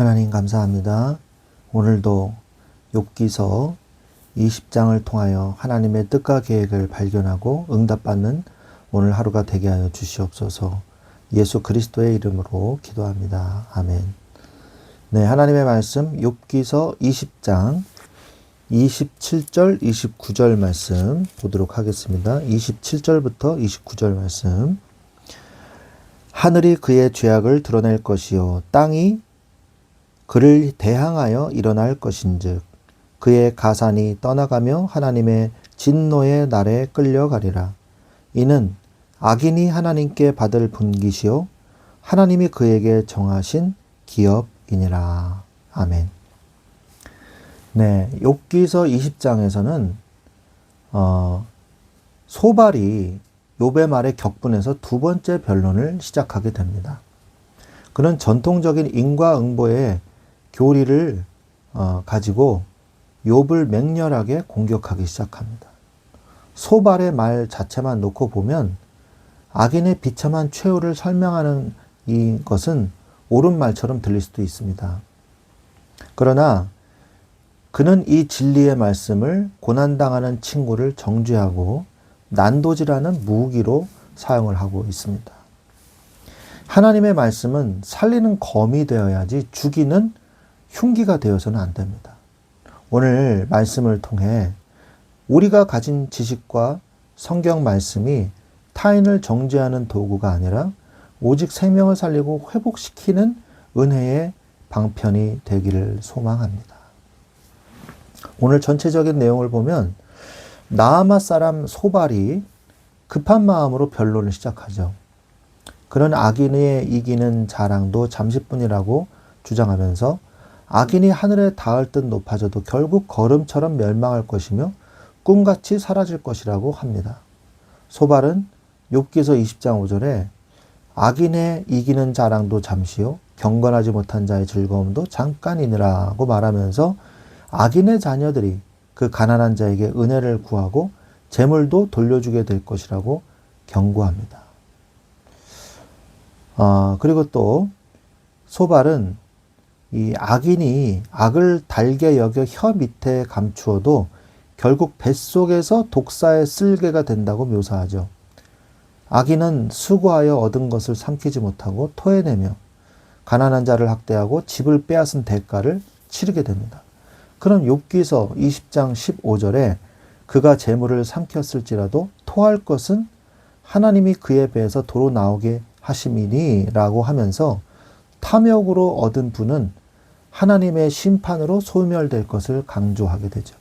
하나님 감사합니다. 오늘도 욥기서 20장을 통하여 하나님의 뜻과 계획을 발견하고 응답받는 오늘 하루가 되게 하여 주시옵소서. 예수 그리스도의 이름으로 기도합니다. 아멘. 네, 하나님의 말씀 욥기서 20장 27절 29절 말씀 보도록 하겠습니다. 27절부터 29절 말씀. 하늘이 그의 죄악을 드러낼 것이요 땅이 그를 대항하여 일어날 것인즉 그의 가산이 떠나가며 하나님의 진노의 날에 끌려가리라. 이는 악인이 하나님께 받을 분깃이요 하나님이 그에게 정하신 기업이니라. 아멘. 네, 욥기서 20장에서는 소발이 욥의 말에 격분해서 두 번째 변론을 시작하게 됩니다. 그는 전통적인 인과응보의 교리를 가지고 욥을 맹렬하게 공격하기 시작합니다. 소발의 말 자체만 놓고 보면 악인의 비참한 최후를 설명하는 이것은 옳은 말처럼 들릴 수도 있습니다. 그러나 그는 이 진리의 말씀을 고난당하는 친구를 정죄하고 난도질하는 무기로 사용을 하고 있습니다. 하나님의 말씀은 살리는 검이 되어야지 죽이는 흉기가 되어서는 안 됩니다. 오늘 말씀을 통해 우리가 가진 지식과 성경 말씀이 타인을 정죄하는 도구가 아니라 오직 생명을 살리고 회복시키는 은혜의 방편이 되기를 소망합니다. 오늘 전체적인 내용을 보면 나아마 사람 소발이 급한 마음으로 변론을 시작하죠. 그는 악인의 이기는 자랑도 잠시뿐이라고 주장하면서 악인이 하늘에 닿을 듯 높아져도 결국 거름처럼 멸망할 것이며 꿈같이 사라질 것이라고 합니다. 소발은 욥기서 20장 5절에 악인의 이기는 자랑도 잠시요 경건하지 못한 자의 즐거움도 잠깐이니라고 말하면서 악인의 자녀들이 그 가난한 자에게 은혜를 구하고 재물도 돌려주게 될 것이라고 경고합니다. 그리고 또 소발은 이 악인이 악을 달게 여겨 혀 밑에 감추어도 결국 뱃속에서 독사의 쓸개가 된다고 묘사하죠. 악인은 수고하여 얻은 것을 삼키지 못하고 토해내며 가난한 자를 학대하고 집을 빼앗은 대가를 치르게 됩니다. 그럼 욥기서 20장 15절에 그가 재물을 삼켰을지라도 토할 것은 하나님이 그의 배에서 도로 나오게 하심이니 라고 하면서 탐욕으로 얻은 분은 하나님의 심판으로 소멸될 것을 강조하게 되죠.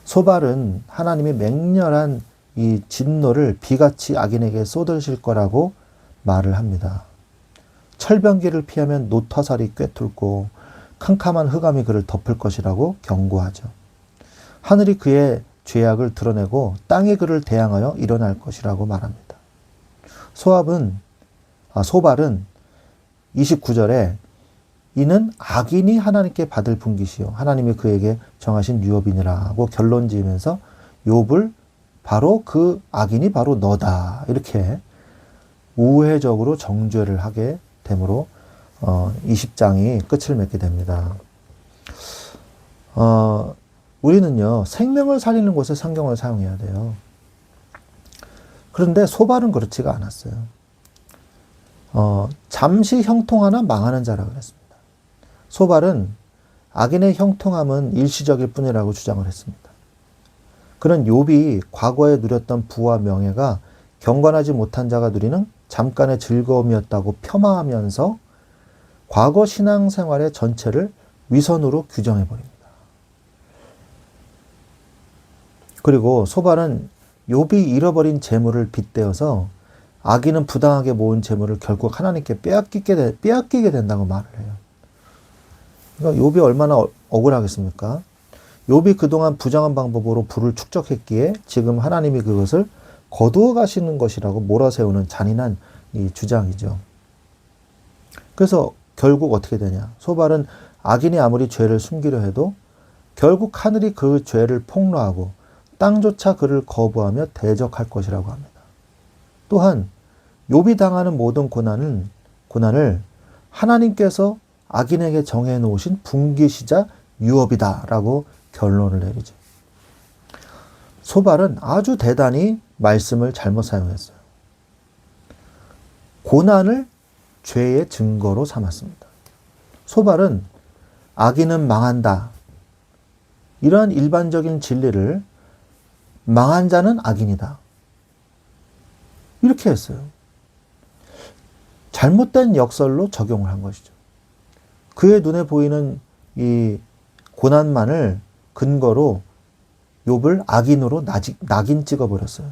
소발은 하나님이 맹렬한 이 진노를 비같이 악인에게 쏟으실 거라고 말을 합니다. 철병기를 피하면 노타살이 꿰뚫고 캄캄한 흑암이 그를 덮을 것이라고 경고하죠. 하늘이 그의 죄악을 드러내고 땅이 그를 대항하여 일어날 것이라고 말합니다. 소발은 29절에 이는 악인이 하나님께 받을 분깃이요 하나님이 그에게 정하신 유업이니라고 결론 지으면서 욥을 바로 그 악인이 바로 너다 이렇게 우회적으로 정죄를 하게 되므로 20장이 끝을 맺게 됩니다. 우리는요 생명을 살리는 곳에 성경을 사용해야 돼요. 그런데 소발은 그렇지가 않았어요. 잠시 형통하나 망하는 자라 그랬습니다. 소발은 악인의 형통함은 일시적일 뿐이라고 주장을 했습니다. 그는 욥이 과거에 누렸던 부와 명예가 경건하지 못한 자가 누리는 잠깐의 즐거움이었다고 폄하하면서 과거 신앙생활의 전체를 위선으로 규정해버립니다. 그리고 소발은 욥이 잃어버린 재물을 빗대어서 악인은 부당하게 모은 재물을 결국 하나님께 빼앗기게 된다고 말을 해요. 그러니까 욥이 얼마나 억울하겠습니까? 욥이 그동안 부정한 방법으로 부를 축적했기에 지금 하나님이 그것을 거두어 가시는 것이라고 몰아세우는 잔인한 이 주장이죠. 그래서 결국 어떻게 되냐? 소발은 악인이 아무리 죄를 숨기려 해도 결국 하늘이 그 죄를 폭로하고 땅조차 그를 거부하며 대적할 것이라고 합니다. 또한 욥이 당하는 모든 고난을 하나님께서 악인에게 정해 놓으신 분깃이자 유업이다라고 결론을 내리죠. 소발은 아주 대단히 말씀을 잘못 사용했어요. 고난을 죄의 증거로 삼았습니다. 소발은 악인은 망한다, 이러한 일반적인 진리를 망한 자는 악인이다, 이렇게 했어요. 잘못된 역설로 적용을 한 것이죠. 그의 눈에 보이는 이 고난만을 근거로 욥을 악인으로 낙인 찍어버렸어요.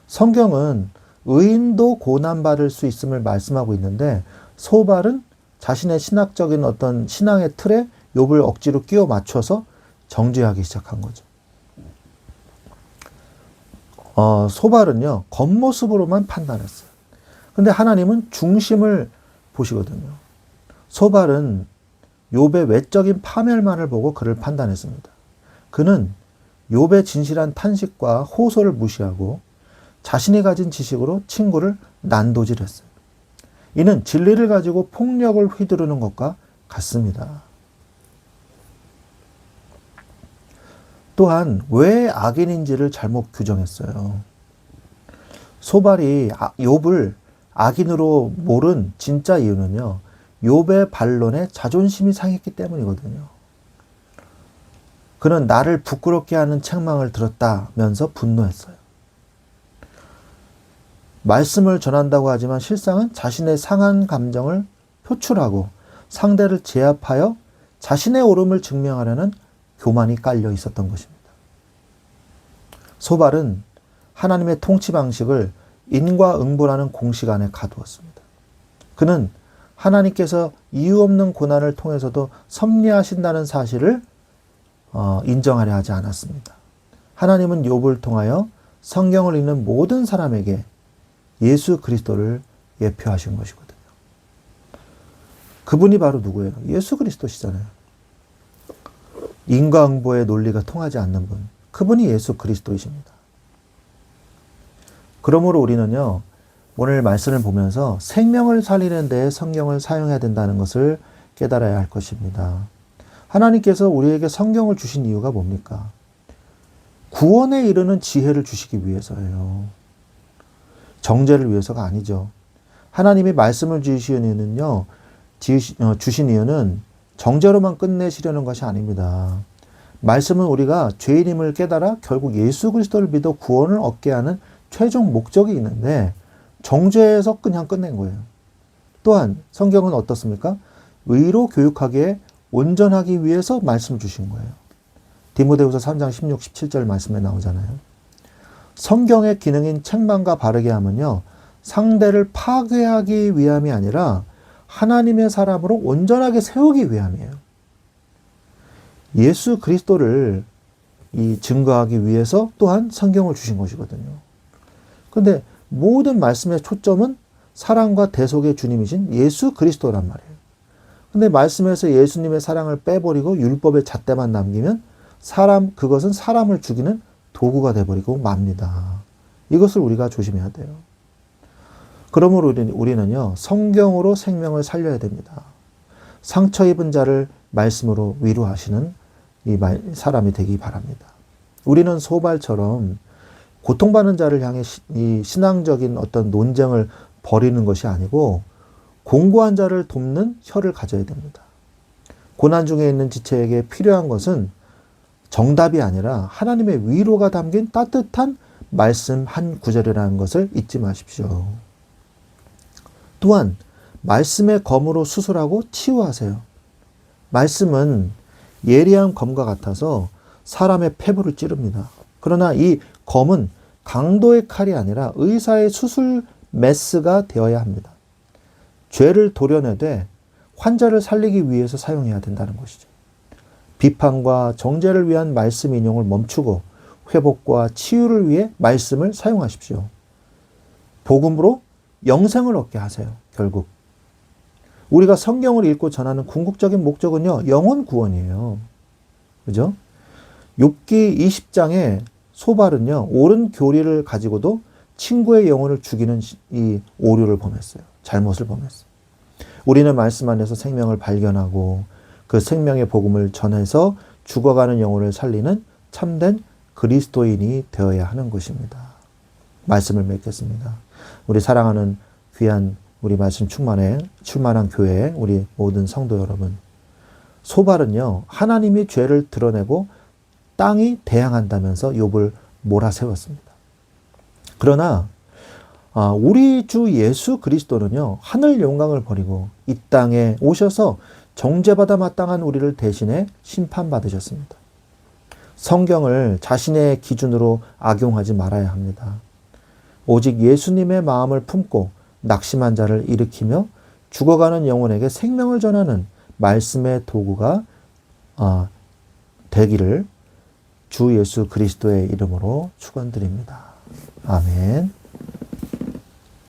성경은 의인도 고난받을 수 있음을 말씀하고 있는데, 소발은 자신의 신학적인 어떤 신앙의 틀에 욥을 억지로 끼워 맞춰서 정죄하기 시작한 거죠. 소발은요, 겉모습으로만 판단했어요. 근데 하나님은 중심을 보시거든요. 소발은 욥의 외적인 파멸만을 보고 그를 판단했습니다. 그는 욥의 진실한 탄식과 호소를 무시하고 자신이 가진 지식으로 친구를 난도질했어요. 이는 진리를 가지고 폭력을 휘두르는 것과 같습니다. 또한 왜 악인인지를 잘못 규정했어요. 소발이 욥을 악인으로 모른 진짜 이유는요, 욥의 반론에 자존심이 상했기 때문이거든요. 그는 나를 부끄럽게 하는 책망을 들었다면서 분노했어요. 말씀을 전한다고 하지만 실상은 자신의 상한 감정을 표출하고 상대를 제압하여 자신의 옳음을 증명하려는 교만이 깔려 있었던 것입니다. 소발은 하나님의 통치 방식을 인과응보라는 공식 안에 가두었습니다. 그는 하나님께서 이유 없는 고난을 통해서도 섭리하신다는 사실을 인정하려 하지 않았습니다. 하나님은 욥을 통하여 성경을 읽는 모든 사람에게 예수 그리스도를 예표하신 것이거든요. 그분이 바로 누구예요? 예수 그리스도시잖아요. 인과응보의 논리가 통하지 않는 분, 그분이 예수 그리스도이십니다. 그러므로 우리는요, 오늘 말씀을 보면서 생명을 살리는 데 성경을 사용해야 된다는 것을 깨달아야 할 것입니다. 하나님께서 우리에게 성경을 주신 이유가 뭡니까? 구원에 이르는 지혜를 주시기 위해서예요. 정죄를 위해서가 아니죠. 하나님이 말씀을 주신 이유는 정죄로만 끝내시려는 것이 아닙니다. 말씀은 우리가 죄인임을 깨달아 결국 예수 그리스도를 믿어 구원을 얻게 하는 최종 목적이 있는데, 정죄에서 그냥 끝낸 거예요. 또한 성경은 어떻습니까? 의로 교육하기에 온전하기 위해서 말씀을 주신 거예요. 디모데후서 3장 16, 17절 말씀에 나오잖아요. 성경의 기능인 책망과 바르게 함은요, 상대를 파괴하기 위함이 아니라 하나님의 사람으로 온전하게 세우기 위함이에요. 예수 그리스도를 증거하기 위해서 또한 성경을 주신 것이거든요. 그런데 모든 말씀의 초점은 사랑과 대속의 주님이신 예수 그리스도란 말이에요. 근데 말씀에서 예수님의 사랑을 빼버리고 율법의 잣대만 남기면 그것은 사람을 죽이는 도구가 돼버리고 맙니다. 이것을 우리가 조심해야 돼요. 그러므로 우리는요, 성경으로 생명을 살려야 됩니다. 상처 입은 자를 말씀으로 위로하시는 사람이 되기 바랍니다. 우리는 소발처럼 고통받는 자를 향해 이 신앙적인 어떤 논쟁을 벌이는 것이 아니고 공고한 자를 돕는 혀를 가져야 됩니다. 고난 중에 있는 지체에게 필요한 것은 정답이 아니라 하나님의 위로가 담긴 따뜻한 말씀 한 구절이라는 것을 잊지 마십시오. 또한 말씀의 검으로 수술하고 치유하세요. 말씀은 예리한 검과 같아서 사람의 폐부를 찌릅니다. 그러나 이 검은 강도의 칼이 아니라 의사의 수술 메스가 되어야 합니다. 죄를 도려내되 환자를 살리기 위해서 사용해야 된다는 것이죠. 비판과 정죄를 위한 말씀 인용을 멈추고 회복과 치유를 위해 말씀을 사용하십시오. 복음으로 영생을 얻게 하세요. 결국 우리가 성경을 읽고 전하는 궁극적인 목적은요, 영혼 구원이에요. 그죠? 욥기 20장에 소발은요, 옳은 교리를 가지고도 친구의 영혼을 죽이는 이 오류를 범했어요. 잘못을 범했어요. 우리는 말씀 안에서 생명을 발견하고 그 생명의 복음을 전해서 죽어가는 영혼을 살리는 참된 그리스도인이 되어야 하는 것입니다. 말씀을 맺겠습니다. 우리 사랑하는 귀한 우리 말씀 충만한 교회 우리 모든 성도 여러분, 소발은요 하나님이 죄를 드러내고 땅이 대항한다면서 욥을 몰아세웠습니다. 그러나 우리 주 예수 그리스도는요 하늘 영광을 버리고 이 땅에 오셔서 정죄받아 마땅한 우리를 대신해 심판받으셨습니다. 성경을 자신의 기준으로 악용하지 말아야 합니다. 오직 예수님의 마음을 품고 낙심한 자를 일으키며 죽어가는 영혼에게 생명을 전하는 말씀의 도구가 되기를 주 예수 그리스도의 이름으로 축원드립니다. 아멘.